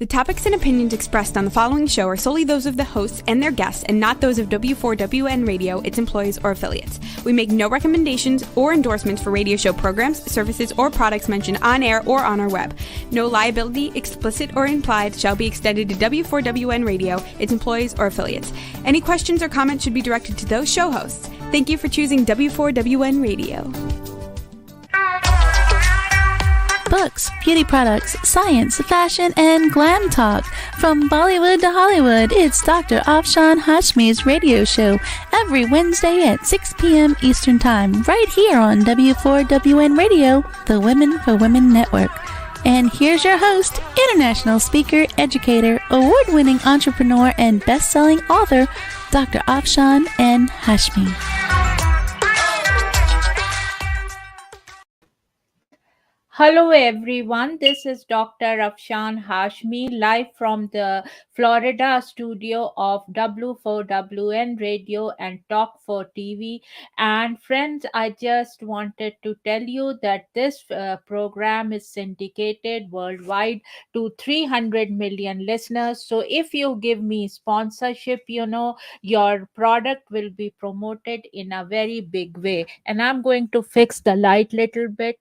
topics and opinions expressed on the following show are solely those of the hosts and their guests and not those of W4WN Radio, its employees, or affiliates. We make no recommendations or endorsements for radio show programs, services, or products mentioned on air or on our web. No liability, explicit or implied, shall be extended to W4WN Radio, its employees, or affiliates. Any questions or comments should be directed to those show hosts. Thank you for choosing W4WN Radio. Books, beauty products, science, fashion, and glam talk. From Bollywood to Hollywood, it's Dr. Afshan Hashmi's radio show every Wednesday at 6 p.m. Eastern Time, right here on W4WN Radio, the Women for Women Network. And here's your host, international speaker, educator, award-winning entrepreneur, and best-selling author, Dr. Afshan N. Hashmi. Hello everyone, this is Dr. Afshan Hashmi live from the Florida studio of W4WN Radio and Talk 4 TV. And friends, I just wanted to tell you that this program is syndicated worldwide to 300 million listeners. So if you give me sponsorship, your product will be promoted in a very big way. And I'm going to fix the light little bit.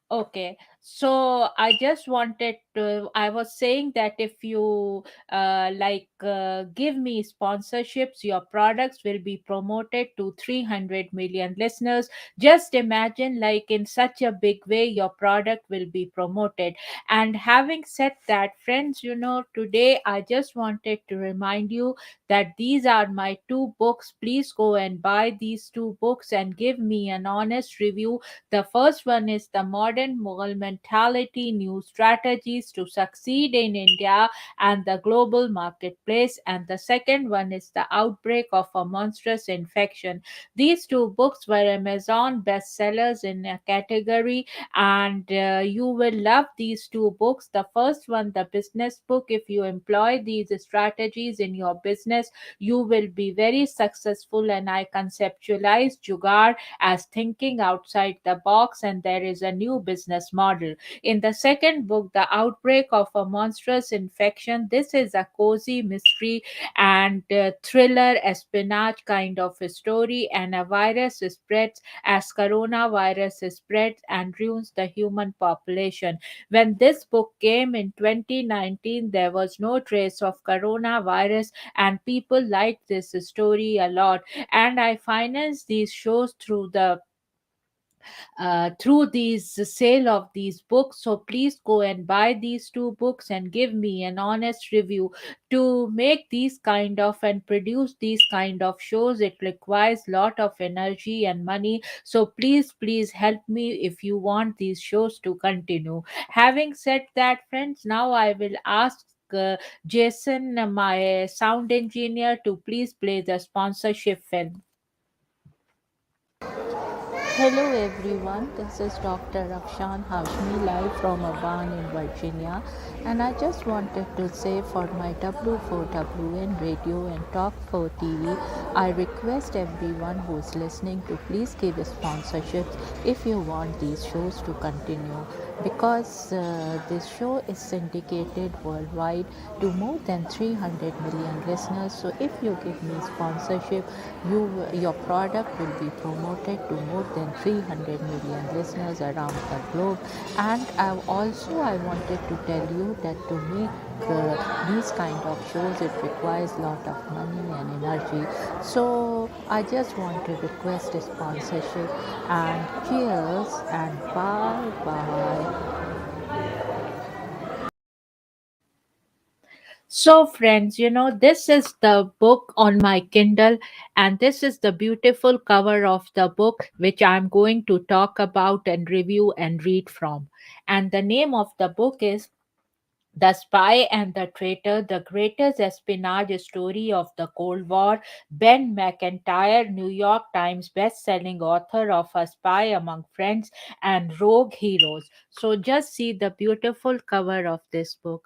Okay, so I just wanted to, I was saying that if you give me sponsorships, your products will be promoted to 300 million listeners. Just imagine, like, in such a big way, your product will be promoted. And having said that, friends, today I just wanted to remind you that these are my two books. Please go and buy these two books and give me an honest review. The first one is The Modern Mughal Mentality, New Strategies to Succeed in India and the Global Marketplace. And the second one is The Outbreak of a Monstrous Infection. These two books were Amazon bestsellers in a category, and you will love these two books. The first one, the business book, if you employ these strategies in your business, you will be very successful. And I conceptualize Jugaad as thinking outside the box, and there is a new business model. In the second book, The Outbreak of a Monstrous Infection, this is a cozy mystery and thriller espionage kind of a story, and a virus spreads as coronavirus spreads and ruins the human population. When this book came in 2019, there was no trace of coronavirus, and people liked this story a lot. And I finance these shows through these sale of these books. So please go and buy these two books and give me an honest review. To make these kind of and produce these kind of shows, it requires lot of energy and money. So please help me if you want these shows to continue. Having said that, friends, now I will ask Jason, my sound engineer, to please play the sponsorship film. Hello everyone, this is Dr. Afshan Hashmi live from a barn in Virginia, and I just wanted to say, for my W4WN Radio and Talk 4 TV, I request everyone who is listening to please give sponsorships if you want these shows to continue, because this show is syndicated worldwide to more than 300 million listeners. So if you give me sponsorship, your product will be promoted to more than 300 million listeners around the globe. And I wanted to tell you that to make these kind of shows, it requires a lot of money and energy. So I just want to request a sponsorship, and cheers and bye. So, friends, this is the book on my Kindle, and this is the beautiful cover of the book, which I'm going to talk about and review and read from. And the name of the book is The Spy and the Traitor, the greatest espionage story of the Cold War. Ben McIntyre, New York Times best-selling author of A Spy Among Friends and Rogue Heroes. So just see the beautiful cover of this book.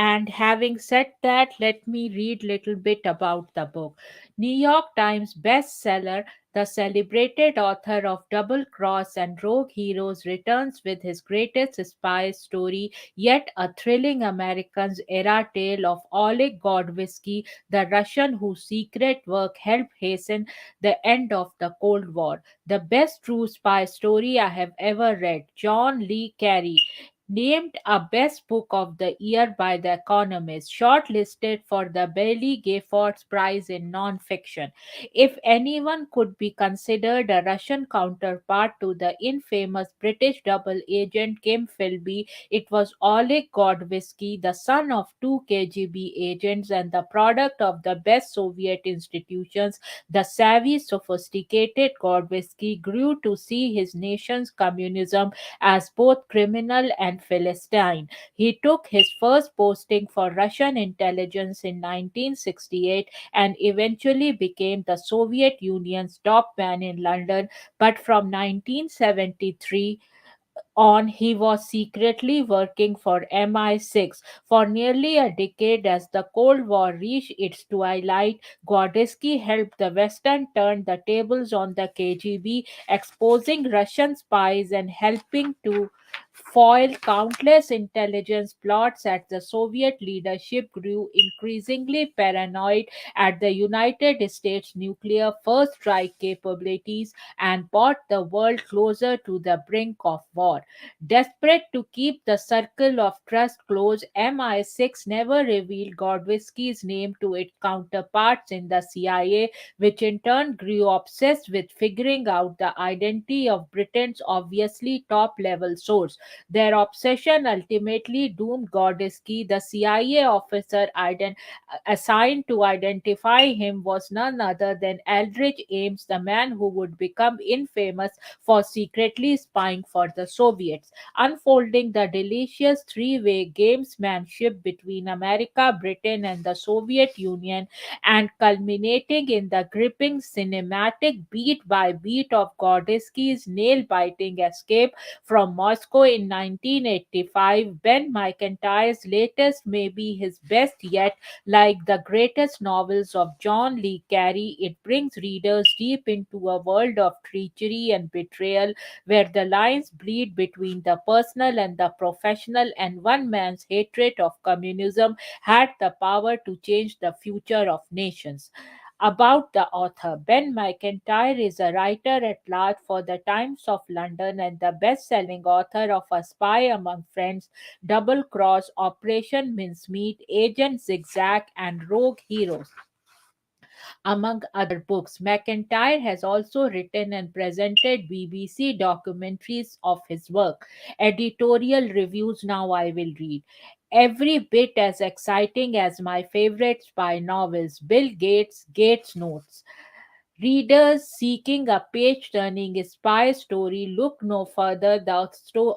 And having said that, let me read little bit about the book. New York Times bestseller, the celebrated author of Double Cross and Rogue Heroes returns with his greatest spy story, yet a thrilling American's era tale of Oleg Gordievsky, the Russian whose secret work helped hasten the end of the Cold War. The best true spy story I have ever read. John Lee Carey, named a best book of the year by the Economist, shortlisted for the Bailie Giffords Prize in Nonfiction. If anyone could be considered a Russian counterpart to the infamous British double agent Kim Philby, it was Oleg Gordievsky, the son of two KGB agents and the product of the best Soviet institutions. The savvy, sophisticated Gordievsky grew to see his nation's communism as both criminal and philistine. He took his first posting for Russian intelligence in 1968 and eventually became the Soviet Union's top man in London. But from 1973 on, he was secretly working for MI6 for nearly a decade as the Cold War reached its twilight. Gordievsky helped the Western turn the tables on the KGB, exposing Russian spies and helping to foil countless intelligence plots as the Soviet leadership grew increasingly paranoid at the United States' nuclear first strike capabilities and brought the world closer to the brink of war. Desperate to keep the circle of trust close, MI6 never revealed Gordievsky's name to its counterparts in the CIA, which in turn grew obsessed with figuring out the identity of Britain's obviously top level source. Their obsession ultimately doomed Gordievsky. The CIA officer assigned to identify him was none other than Aldrich Ames, the man who would become infamous for secretly spying for the Soviets, unfolding the delicious three-way gamesmanship between America, Britain, and the Soviet Union, and culminating in the gripping cinematic beat by beat of Gordievsky's nail-biting escape from Moscow in 1985. Ben McIntyre's latest may be his best yet. Like the greatest novels of John Le Carre, it brings readers deep into a world of treachery and betrayal where the lines bleed between the personal and the professional, and one man's hatred of communism had the power to change the future of nations. About the author, Ben McIntyre is a writer at large for the Times of London and the best selling author of A Spy Among Friends, Double Cross, Operation Mincemeat, Agent Zigzag, and Rogue Heroes, among other books. McIntyre has also written and presented BBC documentaries of his work. Editorial reviews now I will read. Every bit as exciting as my favorite spy novels. Bill Gates, Gates Notes. Readers seeking a page turning spy story look no further. The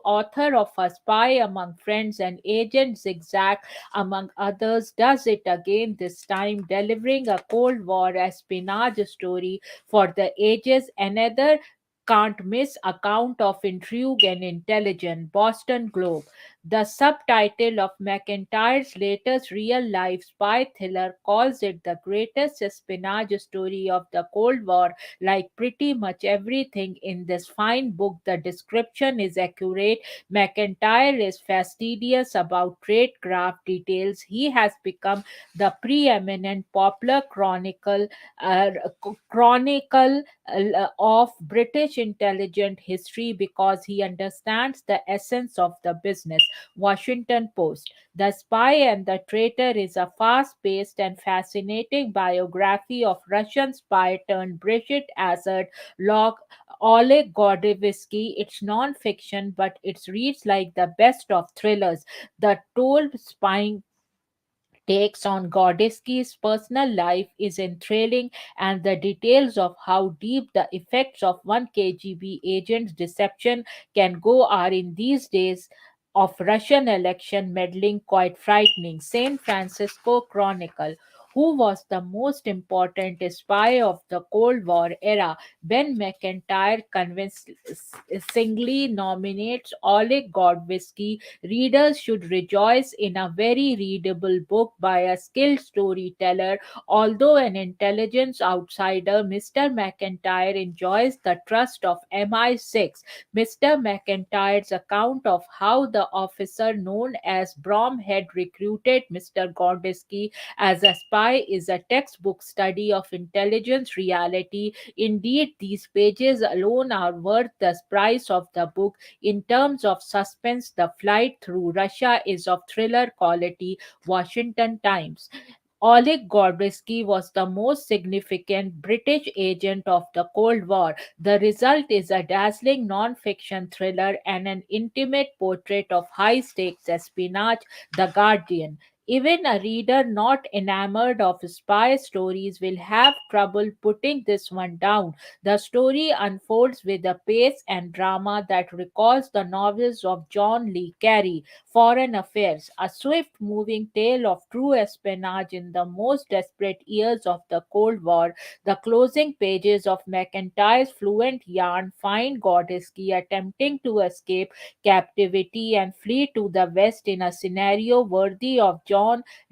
author of A Spy Among Friends and Agent Zigzag, among others, does it again, this time delivering a Cold War espionage story for the ages. Another can't miss account of intrigue and intelligence. Boston Globe. The subtitle of McIntyre's latest real life spy thriller calls it the greatest espionage story of the Cold War. Like pretty much everything in this fine book, the description is accurate. McIntyre is fastidious about tradecraft details. He has become the preeminent popular uh, chronicle of British intelligent history because he understands the essence of the business. Washington Post. The Spy and the Traitor is a fast paced and fascinating biography of Russian spy turned British asset log Oleg Gordievsky. It's non fiction, but it reads like the best of thrillers. The told spying takes on Gordievsky's personal life is enthralling, and the details of how deep the effects of one KGB agent's deception can go are in these days of Russian election meddling quite frightening. San Francisco Chronicle. who was the most important spy of the Cold War era, when McIntyre convincingly nominates Oleg Gordievsky, readers should rejoice in a very readable book by a skilled storyteller. Although an intelligence outsider, Mr. McIntyre enjoys the trust of MI6. Mr. McIntyre's account of how the officer known as Brom had recruited Mr. Gordievsky as a spy is a textbook study of intelligence reality. Indeed, these pages alone are worth the price of the book. In terms of suspense, the flight through Russia is of thriller quality. Washington Times. Oleg Gordievsky was the most significant British agent of the Cold War. The result is a dazzling non-fiction thriller and an intimate portrait of high-stakes espionage. The Guardian. Even a reader not enamored of spy stories will have trouble putting this one down. The story unfolds with a pace and drama that recalls the novels of John le Carré. Foreign Affairs, a swift moving tale of true espionage in the most desperate years of the Cold War. The closing pages of McIntyre's fluent yarn find Gordievsky attempting to escape captivity and flee to the West in a scenario worthy of John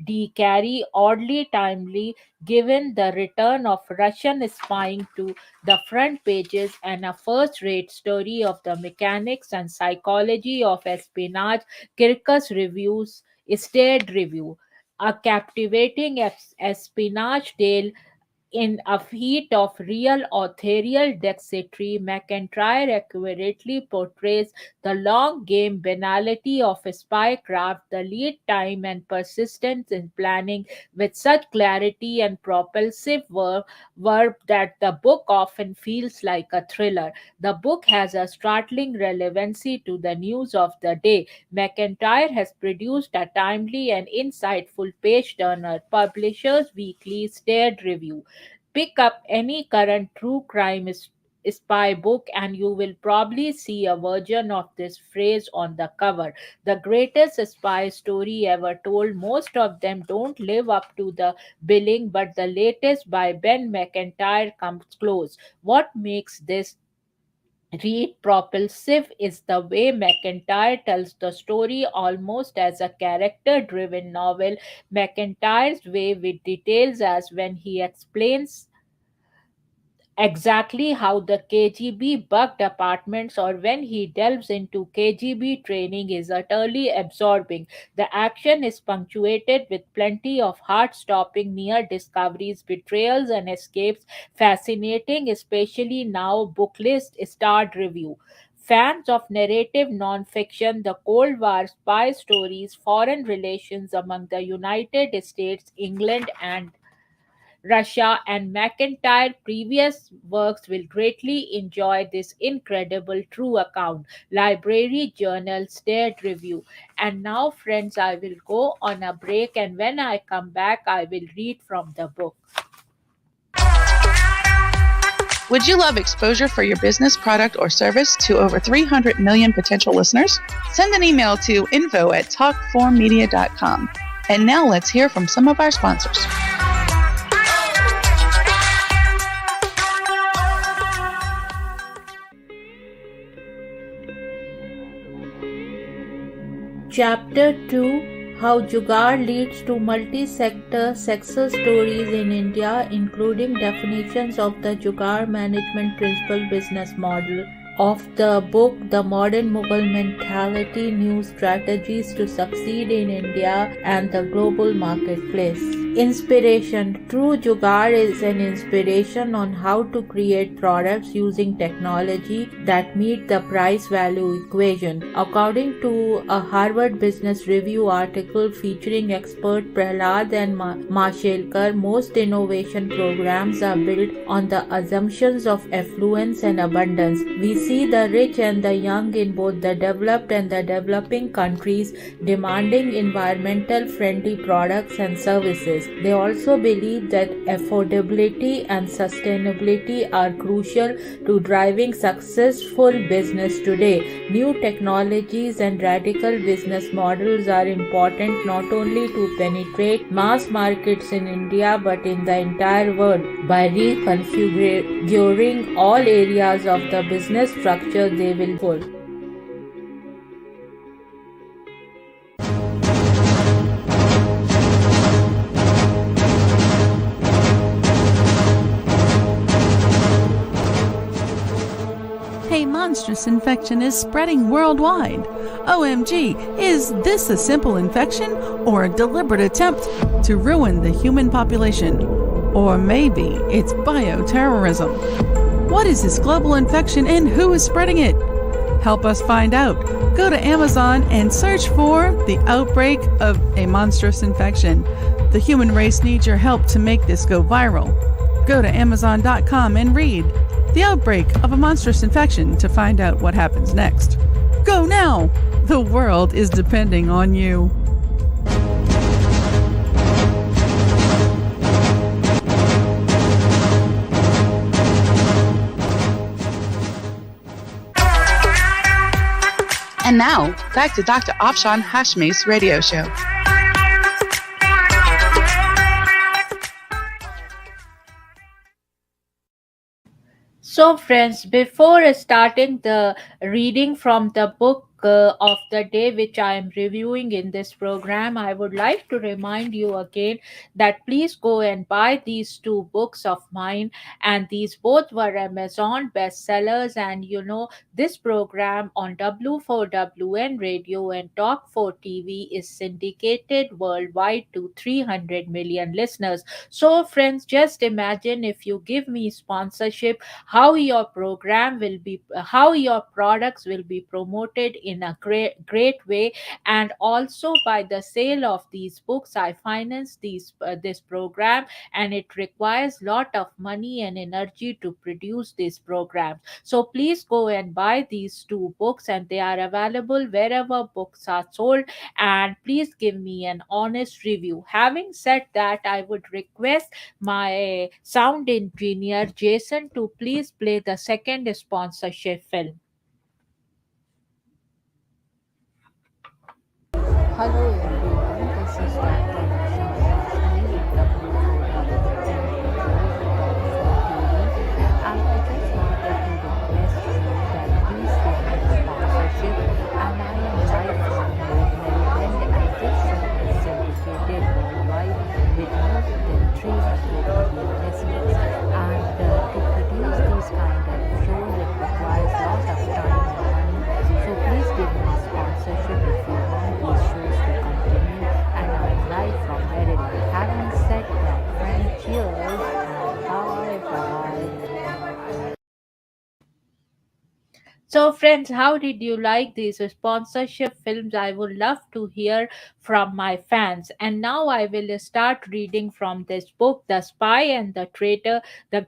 D. Carey, oddly timely given the return of Russian spying to the front pages, and a first rate story of the mechanics and psychology of espionage. Kirkus Reviews, Stead Review. A captivating espionage tale in a feat of real authorial dexterity. McIntyre accurately portrays the long game banality of spycraft, the lead time and persistence in planning with such clarity and propulsive verb that the book often feels like a thriller. The book has a startling relevancy to the news of the day. McIntyre has produced a timely and insightful page turner. Publishers Weekly Stared Review. Pick up any current true crime spy book and you will probably see a version of this phrase on the cover. The greatest spy story ever told. Most of them don't live up to the billing, but the latest by Ben McIntyre comes close. What makes this read propulsive is the way McIntyre tells the story almost as a character driven novel. McIntyre's way with details as when he explains exactly how the KGB bugged apartments or when he delves into KGB training is utterly absorbing. The action is punctuated with plenty of heart stopping near discoveries, betrayals, and escapes. Fascinating, especially now. Booklist starred review. Fans of narrative nonfiction, the Cold War spy stories, foreign relations among the United States, England, and Russia, and McIntyre previous works will greatly enjoy this incredible true account. Library Journal Stared Review. And now, friends, I will go on a break, and when I come back, I will read from the book. Would you love exposure for your business, product, or service to over 300 million potential listeners? Send an email to info@talkformedia.com. And now let's hear from some of our sponsors. Chapter 2: How Jugaad leads to multi-sector success stories in India, including definitions of the Jugaad management principle business model. Of the book, The Modern Mughal Mentality, New Strategies to Succeed in India and the Global Marketplace. Inspiration. True Jugaad is an inspiration on how to create products using technology that meet the price-value equation. According to a Harvard Business Review article featuring expert Prahlad and Mashelkar, most innovation programs are built on the assumptions of affluence and abundance. We see the rich and the young in both the developed and the developing countries demanding environmental friendly products and services. They also believe that affordability and sustainability are crucial to driving successful business today. New technologies and radical business models are important not only to penetrate mass markets in India but in the entire world. By reconfiguring all areas of the business structure, they will full. A monstrous infection is spreading worldwide. OMG, is this a simple infection or a deliberate attempt to ruin the human population? Or maybe it's bioterrorism. What is this global infection and who is spreading it? Help us find out. Go to Amazon and search for The Outbreak of a Monstrous Infection. The human race needs your help to make this go viral. Go to Amazon.com and read The Outbreak of a Monstrous Infection to find out what happens next. Go now! The world is depending on you. And now, back to Dr. Afshan Hashmi's radio show. So, friends, before starting the reading from the book of the day, which I am reviewing in this program, I would like to remind you again that please go and buy these two books of mine. And these both were Amazon bestsellers. And this program on W4WN Radio and Talk 4 TV is syndicated worldwide to 300 million listeners. So, friends, just imagine if you give me sponsorship, how your products will be promoted in a great way. And also, by the sale of these books, I finance this program, and it requires lot of money and energy to produce this program. So please go and buy these two books, and they are available wherever books are sold. And please give me an honest review. Having said that, I would request my sound engineer Jason to please play the second sponsorship film. Hello everyone, this is Dr. Afshan Hashmi with W4WN and I just wanted to request you that please give me sponsorship, and I am live from Maryland, and this show is syndicated worldwide with more than 300 million listeners. And to produce these kind of shows, it requires lot of time and money. So please give me sponsorship if you want these shows to continue. And I'm live from Maryland. Having said that, friend, cheers and bye bye. So, friends, how did you like these sponsorship films? I would love to hear from my fans. And now I will start reading from this book, The Spy and the Traitor, the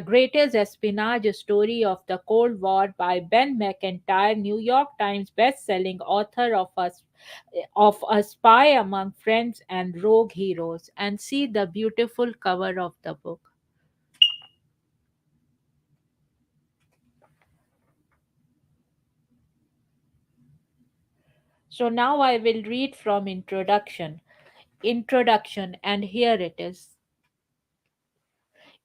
greatest espionage story of the Cold War by Ben McIntyre, New York Times best-selling author of A Spy Among Friends and Rogue Heroes. And see the beautiful cover of the book. So now I will read from introduction, and here it is.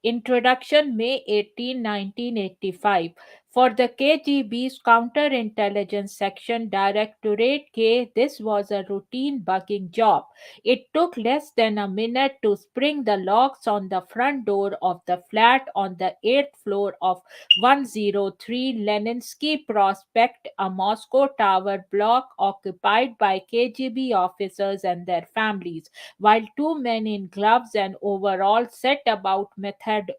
Introduction, May 18, 1985. For the KGB's Counterintelligence Section, Directorate K, this was a routine bugging job. It took less than a minute to spring the locks on the front door of the flat on the 8th floor of 103 Leninsky Prospect, a Moscow tower block occupied by KGB officers and their families, while two men in gloves and overalls set about methodically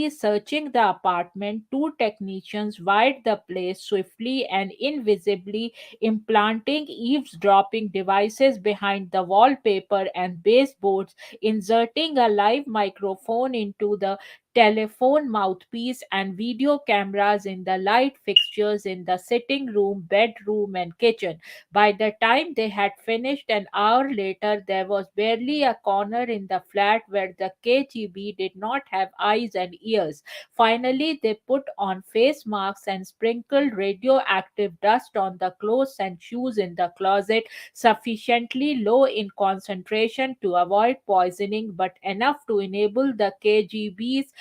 searching the apartment. Two technicians wired the place swiftly and invisibly, implanting eavesdropping devices behind the wallpaper and baseboards, inserting a live microphone into the telephone mouthpiece, and video cameras in the light fixtures in the sitting room, bedroom, and kitchen. By the time they had finished an hour later, there was barely a corner in the flat where the KGB did not have eyes and ears. Finally, they put on face masks and sprinkled radioactive dust on the clothes and shoes in the closet, sufficiently low in concentration to avoid poisoning, but enough to enable the KGB's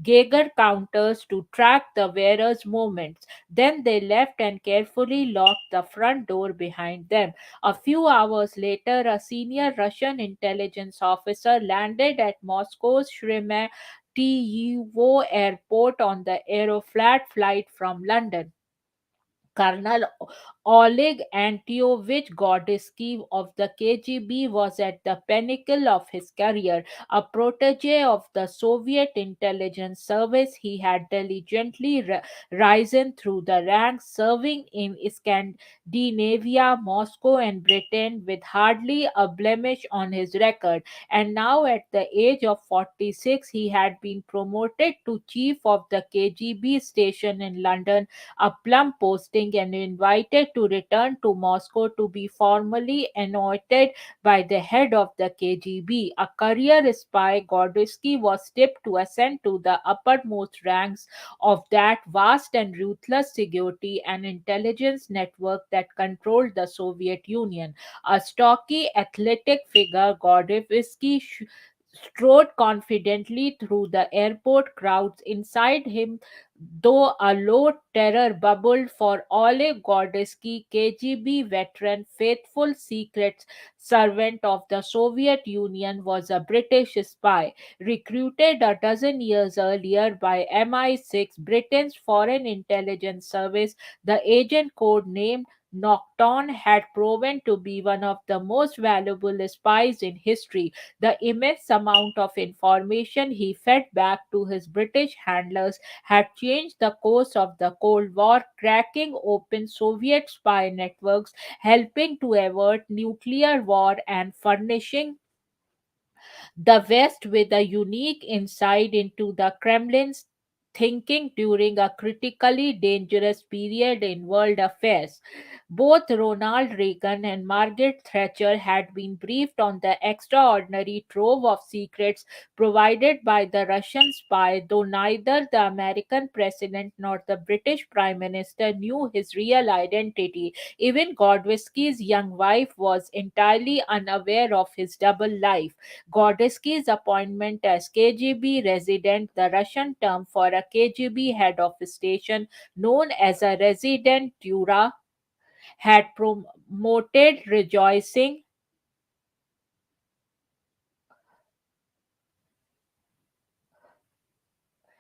Geiger counters to track the wearer's movements. Then they left and carefully locked the front door behind them. A few hours later, a senior Russian intelligence officer landed at Moscow's Sheremetyevo airport on the Aeroflat flight from London. Colonel Oleg Antiovich Gordievsky of the KGB was at the pinnacle of his career. A protege of the Soviet intelligence service, he had diligently risen through the ranks, serving in Scandinavia, Moscow, and Britain with hardly a blemish on his record. And now, at the age of 46, he had been promoted to chief of the KGB station in London, a plum posting, and invited to return to Moscow to be formally anointed by the head of the KGB. A career spy, Gordievsky was tipped to ascend to the uppermost ranks of that vast and ruthless security and intelligence network that controlled the Soviet Union. A stocky, athletic figure, Gordievsky strode confidently through the airport crowds. Inside him, though a low terror bubbled, for Oleg Gordievsky, KGB veteran, faithful secret servant of the Soviet Union, was a British spy, recruited a dozen years earlier by MI6, Britain's foreign intelligence service. The agent code named Nocturne had proven to be one of the most valuable spies in history. The immense amount of information he fed back to his British handlers had changed the course of the Cold War, cracking open Soviet spy networks, helping to avert nuclear war, and furnishing the West with a unique insight into the Kremlin's thinking during a critically dangerous period in world affairs. Both Ronald Reagan and Margaret Thatcher had been briefed on the extraordinary trove of secrets provided by the Russian spy, though neither the American president nor the British Prime Minister knew his real identity. Even Gordievsky's young wife was entirely unaware of his double life. Gordievsky's appointment as KGB resident, the Russian term for a KGB head of station known as a rezidentura, had promoted rejoicing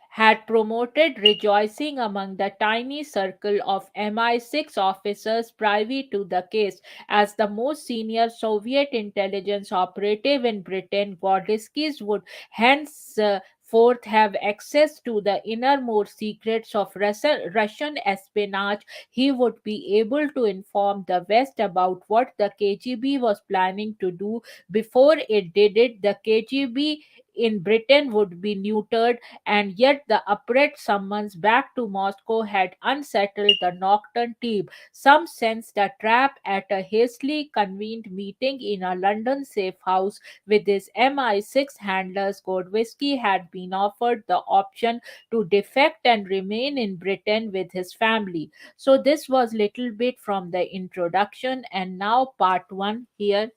had promoted rejoicing among the tiny circle of MI6 officers privy to the case. As the most senior Soviet intelligence operative in Britain, Gordievsky would henceforth have access to the innermost secrets of Russian espionage. He would be able to inform the West about what the KGB was planning to do before it did it. The KGB in Britain would be neutered, and yet the abrupt summons back to Moscow had unsettled the Nocturne team. Some sensed a trap at a hastily convened meeting in a London safe house with his MI6 handlers. Gordievsky had been offered the option to defect and remain in Britain with his family. So this was little bit from the introduction, and now part 1 here.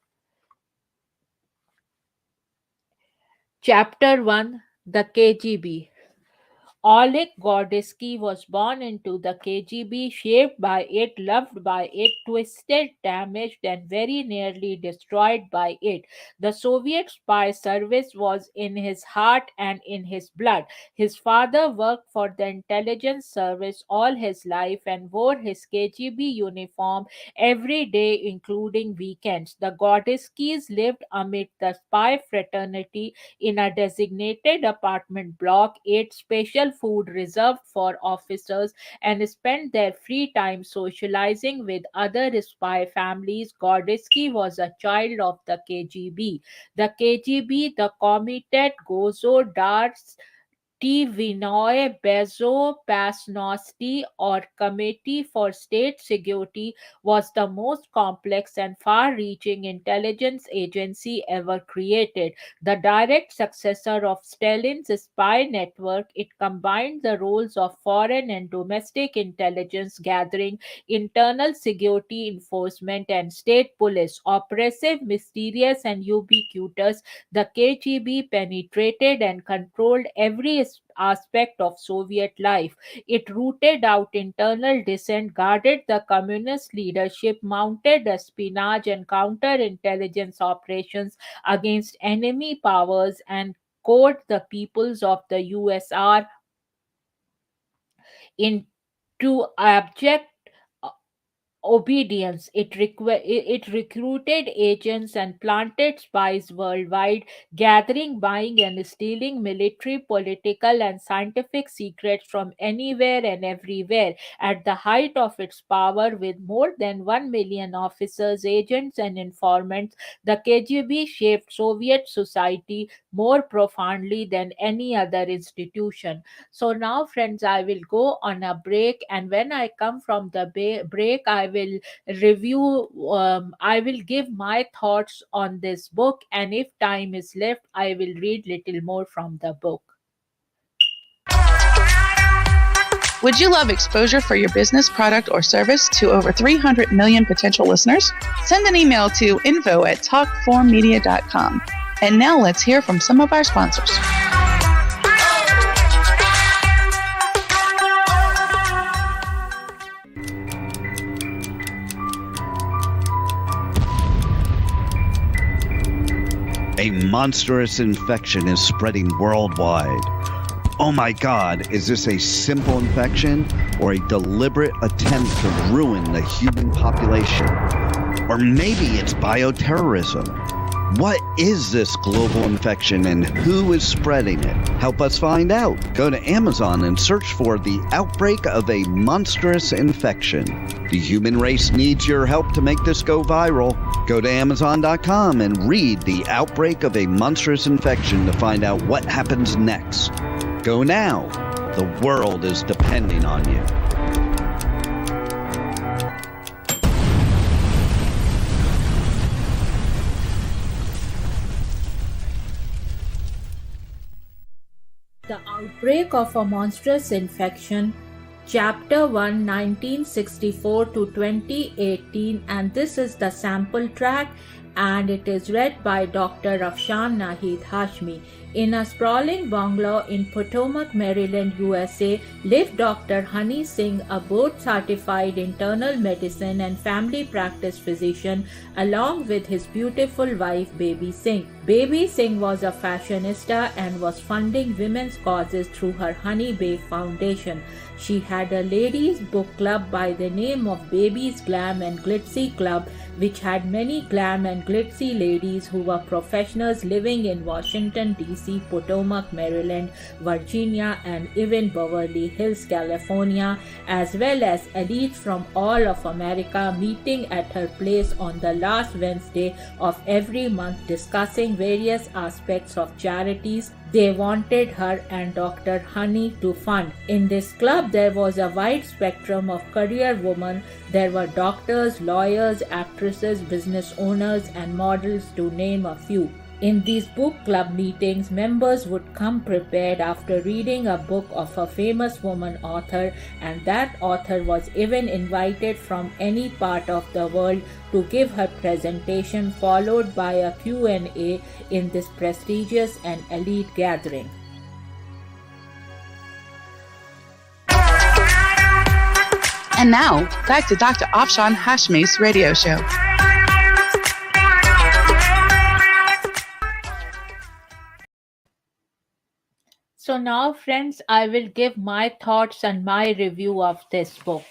Chapter 1: The KGB. Oleg Gordievsky was born into the KGB, shaped by it, loved by it, twisted, damaged, and very nearly destroyed by it. The Soviet spy service was in his heart and in his blood. His father worked for the intelligence service all his life and wore his KGB uniform every day, including weekends. The Gordievskys lived amid the spy fraternity in a designated apartment block, ate special food reserved for officers, and spent their free time socializing with other spy families. Gordievsky was a child of the KGB. The KGB, the Komitet Gozodar Tivinoy Bezopasnosti or Committee for State Security was the most complex and far reaching intelligence agency ever created. The direct successor of Stalin's spy network, it combined the roles of foreign and domestic intelligence gathering, internal security enforcement, and state police. Oppressive, mysterious, and ubiquitous, the KGB penetrated and controlled every aspect of Soviet life. It rooted out internal dissent, guarded the communist leadership, mounted espionage and counterintelligence operations against enemy powers, and court the peoples of the USR into abject obedience. It recruited agents and planted spies worldwide, gathering, buying, and stealing military, political, and scientific secrets from anywhere and everywhere. At the height of its power, with more than 1 million officers, agents, and informants, the KGB shaped Soviet society more profoundly than any other institution. So now, friends, I will go on a break, and when I come from the break, I will review, I will give my thoughts on this book, and if time is left, I will read little more from the book. Would you love exposure for your business, product, or service to over 300 million potential listeners? Send an email to info@talkformedia.com. And now let's hear from some of our sponsors. A monstrous infection is spreading worldwide. Oh my God, is this a simple infection or a deliberate attempt to ruin the human population? Or maybe it's bioterrorism. What is this global infection and who is spreading it? Help us find out. Go to Amazon and search for The Outbreak of a Monstrous Infection. The human race needs your help to make this go viral. Go to Amazon.com and read The Outbreak of a Monstrous Infection to find out what happens next. Go now. The world is depending on you. The Outbreak of a Monstrous Infection, Chapter 1, 1964 to 2018, and this is the sample track, and it is read by Dr. Afshan Hashmi. In a sprawling bungalow in Potomac, Maryland, USA, lived Dr. Honey Singh, a board-certified internal medicine and family practice physician, along with his beautiful wife, Baby Singh. Baby Singh was a fashionista and was funding women's causes through her Honey Bay Foundation. She had a ladies' book club by the name of Baby's Glam and Glitzy Club, which had many glam and glitzy ladies who were professionals living in Washington, D.C., Potomac, Maryland, Virginia, and even Beverly Hills, California, as well as elites from all of America meeting at her place on the last Wednesday of every month, discussing various aspects of charities they wanted her and Dr. Honey to fund. In this club, there was a wide spectrum of career women. There were doctors, lawyers, actresses, business owners, and models, to name a few. In these book club meetings, members would come prepared after reading a book of a famous woman author, and that author was even invited from any part of the world to give her presentation, followed by a Q&A in this prestigious and elite gathering. And now, back to Dr. Afshan Hashmi's radio show. So now, friends, I will give my thoughts and my review of this book.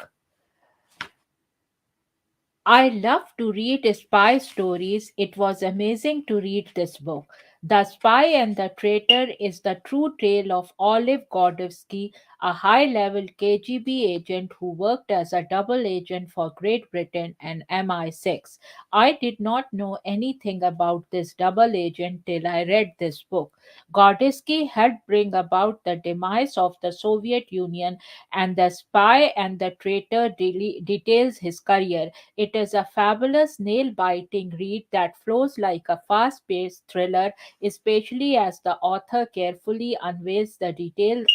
I love to read spy stories. It was amazing to read this book. The Spy and the Traitor is the true tale of Oleg Gordievsky, a high level KGB agent who worked as a double agent for Great Britain and MI6. I did not know anything about this double agent till I read this book. Gordievsky helped bring about the demise of the Soviet Union, and The Spy and the Traitor details his career. It is a fabulous, nail biting read that flows like a fast paced thriller, especially as the author carefully unveils the details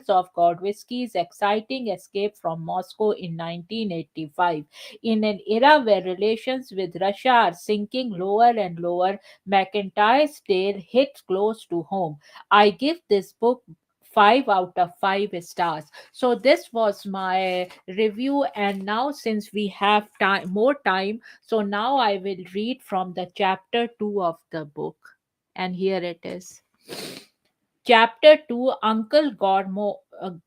of Gordievsky's exciting escape from Moscow in 1985. In an era where relations with Russia are sinking lower and lower, McIntyre's tale hits close to home. I give this book 5 out of 5 stars. So this was my review, and now since we have more time, so now I will read from the chapter 2 of the book, and here it is. Chapter 2,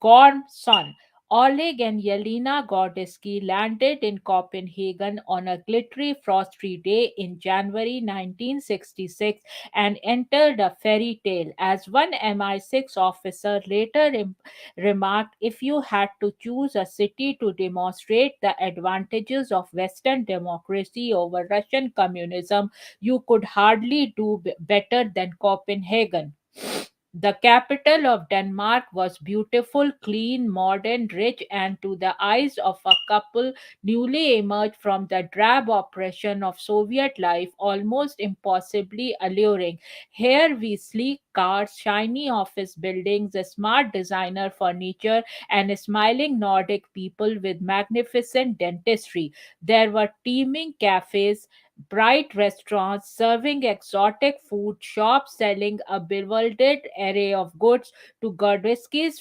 Gorm's son. Oleg and Yelena Gordievsky landed in Copenhagen on a glittery, frosty day in January 1966 and entered a fairy tale. As one MI6 officer later remarked, if you had to choose a city to demonstrate the advantages of Western democracy over Russian communism, you could hardly do better than Copenhagen. The capital of Denmark was beautiful, clean, modern, rich, and to the eyes of a couple newly emerged from the drab oppression of Soviet life, almost impossibly alluring. Here we sleek cars, shiny office buildings, a smart designer furniture, and smiling Nordic people with magnificent dentistry. There were teeming cafes, bright restaurants serving exotic food, shops selling a bewildered array of goods. To Gordievsky's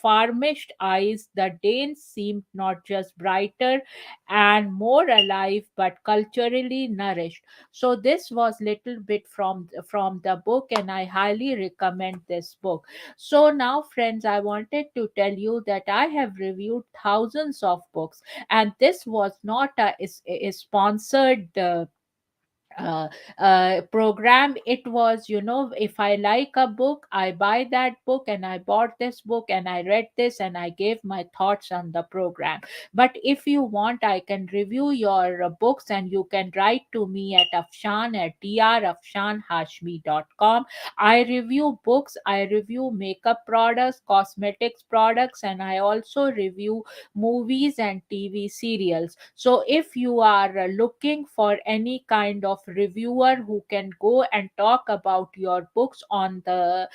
farmished eyes, the Danes seemed not just brighter and more alive, but culturally nourished. So this was little bit from the book, and I highly recommend this book. So now, friends, I wanted to tell you that I have reviewed thousands of books, and this was not a sponsored uh, program. It was, if I like a book, I buy that book, and I bought this book and I read this and I gave my thoughts on the program. But if you want, I can review your books, and you can write to me at Afshan at drafshanhashmi.com. I review books, I review makeup products, cosmetics products, and I also review movies and TV serials. So if you are looking for any kind of reviewer who can go and talk about your books on the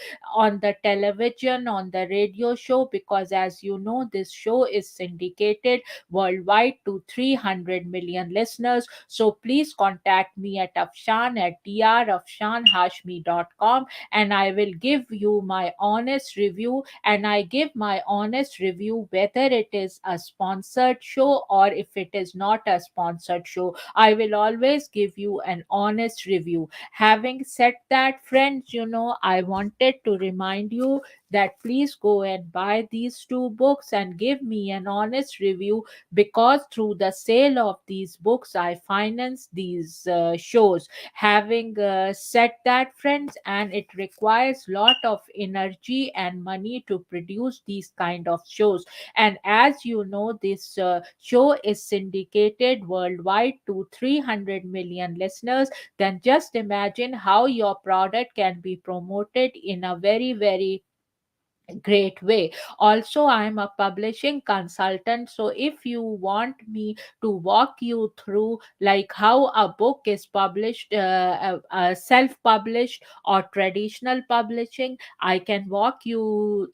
television, on the radio show, because as you know, this show is syndicated worldwide to 300 million listeners. So please contact me at Afshan at drafshanhashmi.com, and I will give you my honest review. And I give my honest review whether it is a sponsored show or if it is not a sponsored show. I will always give you an honest review. Having said that, friends, I wanted to remind you that please go and buy these two books and give me an honest review, because through the sale of these books I finance these shows. Having said that, friends, and it requires lot of energy and money to produce these kind of shows, and as you know, this show is syndicated worldwide to 300 million listeners. Then just imagine how your product can be promoted in a very, very great way. Also, I am a publishing consultant, so if you want me to walk you through like how a book is published, self-published or traditional publishing, I can walk you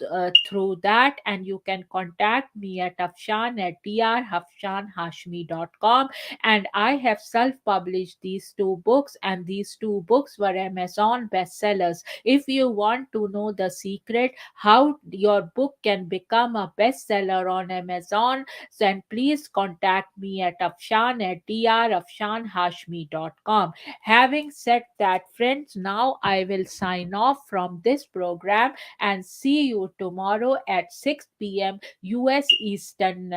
through that, and you can contact me at Afshan at drafshanhashmi.com. And I have self-published these two books, and these two books were Amazon bestsellers. If you want to know the secret how your book can become a bestseller on Amazon, then please contact me at Afshan at drafshanhashmi.com. Having said that, friends, now I will sign off from this program and see you tomorrow at 6 p.m. US Eastern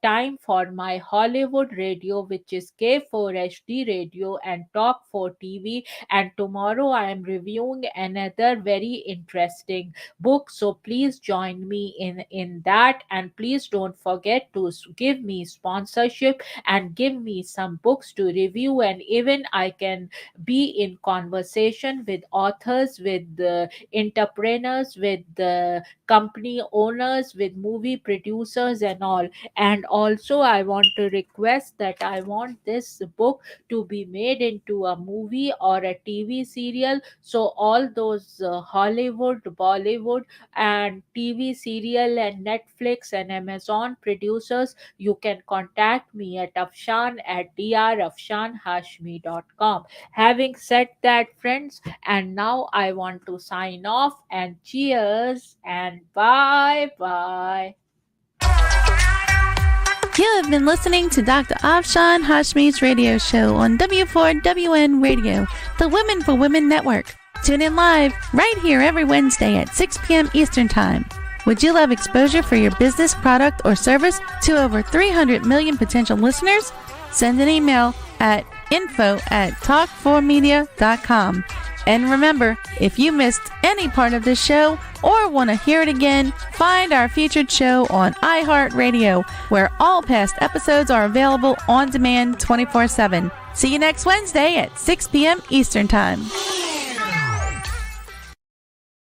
Time for my Hollywood radio, which is K4HD Radio and Talk 4 TV. And tomorrow I am reviewing another very interesting book. So please join me in that, and please don't forget to give me sponsorship and give me some books to review, and even I can be in conversation with authors, with the entrepreneurs, with the company owners, with movie producers and all. And also I want to request that I want this book to be made into a movie or a TV serial. So all those Hollywood, Bollywood and TV serial and Netflix and Amazon producers, you can contact me at Afshan at drafshanhashmi.com. Having said that, friends, and now I want to sign off, and cheers and bye bye. You have been listening to Dr. Afshan Hashmi's radio show on W4WN Radio, the Women for Women Network. Tune in live right here every Wednesday at 6 p.m. Eastern Time. Would you love exposure for your business, product, or service to over 300 million potential listeners? Send an email at info@talk4media.com. And remember, if you missed any part of this show or want to hear it again, find our featured show on iHeartRadio, where all past episodes are available on demand 24/7. See you next Wednesday at 6 p.m. Eastern Time.